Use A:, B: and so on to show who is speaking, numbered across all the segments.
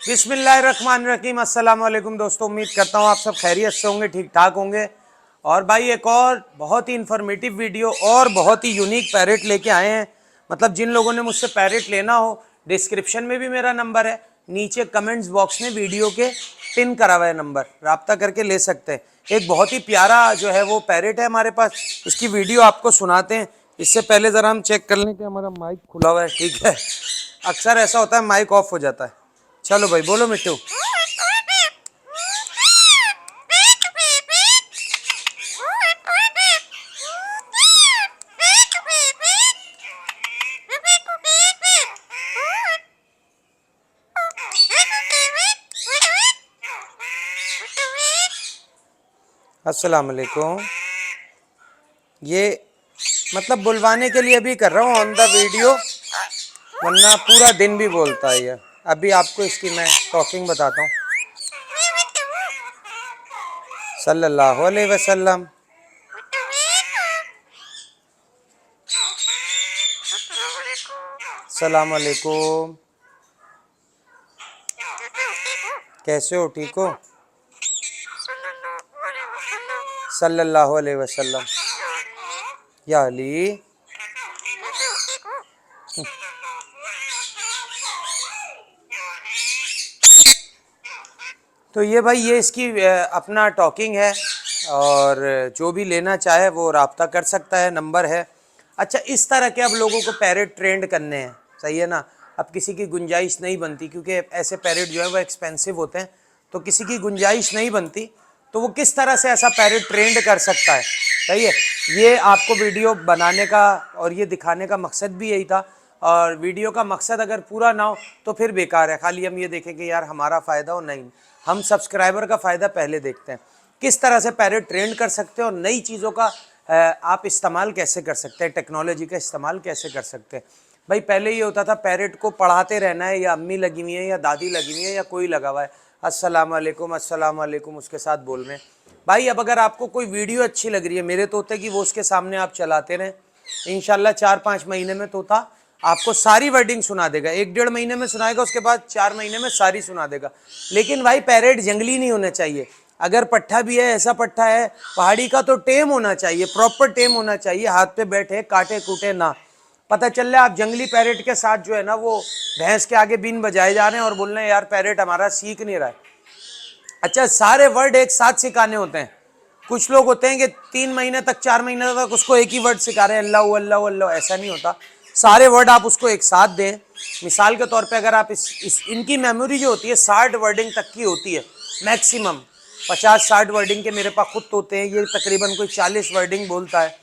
A: बिस्मिल्लाहिर्रहमानिर्रहीम। अस्सलाम वालेकुम दोस्तों, उम्मीद करता हूँ आप सब खैरियत से होंगे, ठीक ठाक होंगे। और भाई एक और बहुत ही इन्फॉर्मेटिव वीडियो और बहुत ही यूनिक पैरेट लेके आए हैं। मतलब जिन लोगों ने मुझसे पैरेट लेना हो, डिस्क्रिप्शन में भी मेरा नंबर है, नीचे कमेंट्स बॉक्स में वीडियो के पिन करा हुआ है नंबर, राब्ता करके ले सकते हैं। एक बहुत ही प्यारा जो है वो पैरेट है हमारे पास, इसकी वीडियो आपको सुनाते हैं। इससे पहले ज़रा हम चेक कर लें कि हमारा माइक खुला हुआ है, ठीक है। अक्सर ऐसा होता है माइक ऑफ हो जाता है। चलो भाई बोलो मिट्टू। अस्सलाम वालेकुम। ये मतलब बुलवाने के लिए अभी कर रहा हूँ ऑन द वीडियो, वरना पूरा दिन भी बोलता है ये। अभी आपको इसकी मैं टॉकिंग बताता हूँ। सल्लल्लाहु अलैहि वसल्लम। सलाम अलैकुम। कैसे हो, ठीक हो? सल्लल्लाहु अलैहि वसल्लम। या अली। तो ये भाई ये इसकी अपना टॉकिंग है, और जो भी लेना चाहे वो राब्ता कर सकता है, नंबर है। अच्छा, इस तरह के अब लोगों को पैरेट ट्रेंड करने हैं, सही है ना। अब किसी की गुंजाइश नहीं बनती, क्योंकि ऐसे पैरेट जो है वो एक्सपेंसिव होते हैं, तो किसी की गुंजाइश नहीं बनती, तो वो किस तरह से ऐसा पैरेट ट्रेंड कर सकता है, सही है। ये आपको वीडियो बनाने का और ये दिखाने का मकसद भी यही था। और वीडियो का मकसद अगर पूरा ना हो तो फिर बेकार है, खाली हम ये देखें कि यार हमारा फ़ायदा हो, नहीं, हम सब्सक्राइबर का फ़ायदा पहले देखते हैं। किस तरह से पैरेट ट्रेंड कर सकते हैं और नई चीज़ों का आप इस्तेमाल कैसे कर सकते हैं, टेक्नोलॉजी का इस्तेमाल कैसे कर सकते हैं। भाई पहले ये होता था पैरेट को पढ़ाते रहना है, या अम्मी लगी हुई है या दादी लगी हुई है या कोई लगा हुआ है, अस्सलाम वालेकुम अस्सलाम वालेकुम उसके साथ बोल रहे हैं। भाई अब अगर आपको कोई वीडियो अच्छी लग रही है मेरे तोते की, वो उसके सामने आप चलाते रहें, इंशाल्लाह 4-5 महीने में तोता आपको सारी वर्डिंग सुना देगा। 1-1.5 महीने में सुनाएगा, उसके बाद 4 महीने में सारी सुना देगा। लेकिन भाई पैरेट जंगली नहीं होना चाहिए। अगर पट्ठा भी है, ऐसा पट्ठा है पहाड़ी का, तो टेम होना चाहिए, प्रॉपर टेम होना चाहिए, हाथ पे बैठे काटे कूटे ना। पता चल रहा है आप जंगली पैरेट के साथ जो है ना वो भैंस के आगे बीन बजाए जा रहे हैं और बोल रहे हैं यार पैरेट हमारा सीख नहीं रहा है। अच्छा, सारे वर्ड एक साथ सिखाने होते हैं। कुछ लोग होते हैं कि 3 महीने तक 4 महीने तक उसको एक ही वर्ड सिखा रहे हैं, अल्लाह अल्लाह अल्लाह, ऐसा नहीं होता। सारे वर्ड आप उसको एक साथ दें। मिसाल के तौर पे अगर आप इनकी मेमोरी जो होती है 60 वर्डिंग तक की होती है मैक्सिमम, 50-60 वर्डिंग के मेरे पास खुद होते हैं। ये तकरीबन कोई 40 वर्डिंग बोलता है,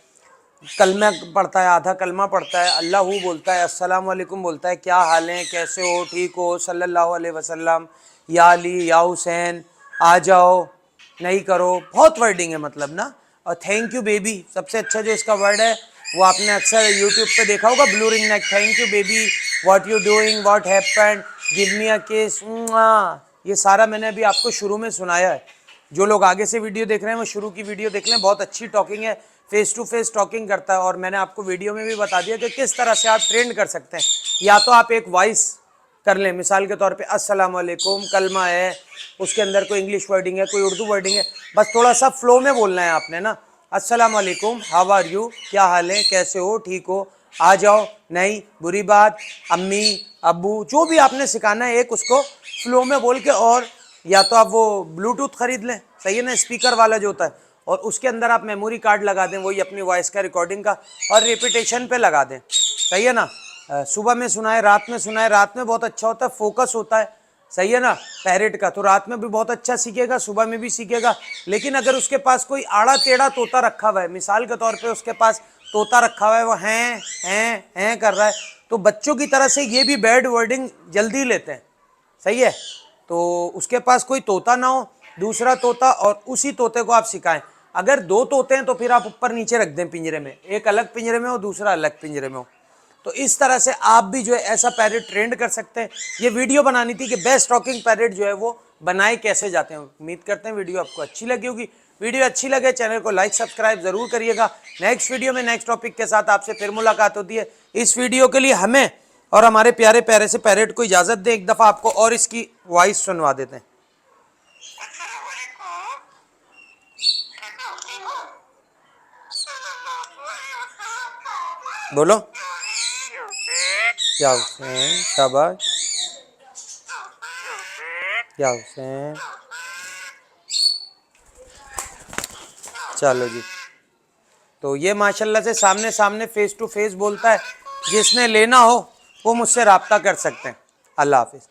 A: कलमा पढ़ता है, आधा कलमा पढ़ता है, अल्लाहू बोलता है, अस्सलाम वालेकुम बोलता है, क्या हाल है, कैसे हो, ठीक हो, सल्लल्लाहु अलैहि वसल्लम, या अली या हुसैन, आ जाओ, नहीं करो, बहुत वर्डिंग है मतलब ना। और थैंक यू बेबी, सबसे अच्छा जो इसका वर्ड है वो आपने अक्सर यूट्यूब पे देखा होगा, blue ring neck, thank you baby, what you doing, what happened, give me a kiss. ये सारा मैंने अभी आपको शुरू में सुनाया है। जो लोग आगे से वीडियो देख रहे हैं वो शुरू की वीडियो देख लें, बहुत अच्छी टॉकिंग है, फेस टू फेस टॉकिंग करता है। और मैंने आपको वीडियो में भी बता दिया कि किस तरह से आप ट्रेंड कर सकते हैं। या तो आप एक वॉइस कर लें, मिसाल के तौर पे अस्सलाम वालेकुम कलमा है, उसके अंदर कोई इंग्लिश वर्डिंग है, कोई उर्दू वर्डिंग है, बस थोड़ा सा फ्लो में बोलना है आपने ना। अस्सलाम वालेकुम, हाउ आर यू, क्या हाल है, कैसे हो, ठीक हो, आ जाओ, नहीं, बुरी बात, अम्मी अब्बू, जो भी आपने सिखाना है एक उसको फ्लो में बोल के। और या तो आप वो ब्लूटूथ खरीद लें, सही है ना, स्पीकर वाला जो होता है, और उसके अंदर आप मेमोरी कार्ड लगा दें, वही अपनी वॉइस का रिकॉर्डिंग का, और रिपीटेशन पे लगा दें, सही है ना। सुबह में सुनाए, रात में सुनाए, रात में बहुत अच्छा होता है, फोकस होता है, सही है ना, पैरेट का। तो रात में भी बहुत अच्छा सीखेगा, सुबह में भी सीखेगा। लेकिन अगर उसके पास कोई आड़ा टेढ़ा तोता रखा हुआ है, मिसाल के तौर पे उसके पास तोता रखा हुआ है, वो हैं कर रहा है, तो बच्चों की तरह से ये भी बैड वर्डिंग जल्दी लेते हैं, सही है। तो उसके पास कोई तोता ना हो, दूसरा तोता, और उसी तोते को आप सिखाएं। अगर 2 तोते हैं तो फिर आप ऊपर नीचे रख दें पिंजरे में, एक अलग पिंजरे में हो, दूसरा अलग पिंजरे में हो। तो इस तरह से आप भी जो है ऐसा पैरेट ट्रेंड कर सकते हैं। ये वीडियो बनानी थी कि बेस्ट टॉकिंग पैरेट जो है वो बनाए कैसे जाते हैं। उम्मीद करते हैं वीडियो आपको अच्छी लगी होगी। वीडियो अच्छी लगे चैनल को लाइक सब्सक्राइब जरूर करिएगा। नेक्स्ट वीडियो में नेक्स्ट टॉपिक के साथ आपसे फिर मुलाकात होती है। इस वीडियो के लिए हमें और हमारे प्यारे प्यारे से पैरेट को इजाजत दें, एक दफा आपको और इसकी वॉइस सुनवा देते हैं। बोलो। या हुसैन, शाबाश, या हुसैन। चलो जी, तो ये माशाल्लाह से सामने सामने फेस टू फेस बोलता है। जिसने लेना हो वो मुझसे रब्ता कर सकते हैं। अल्लाह हाफिज़।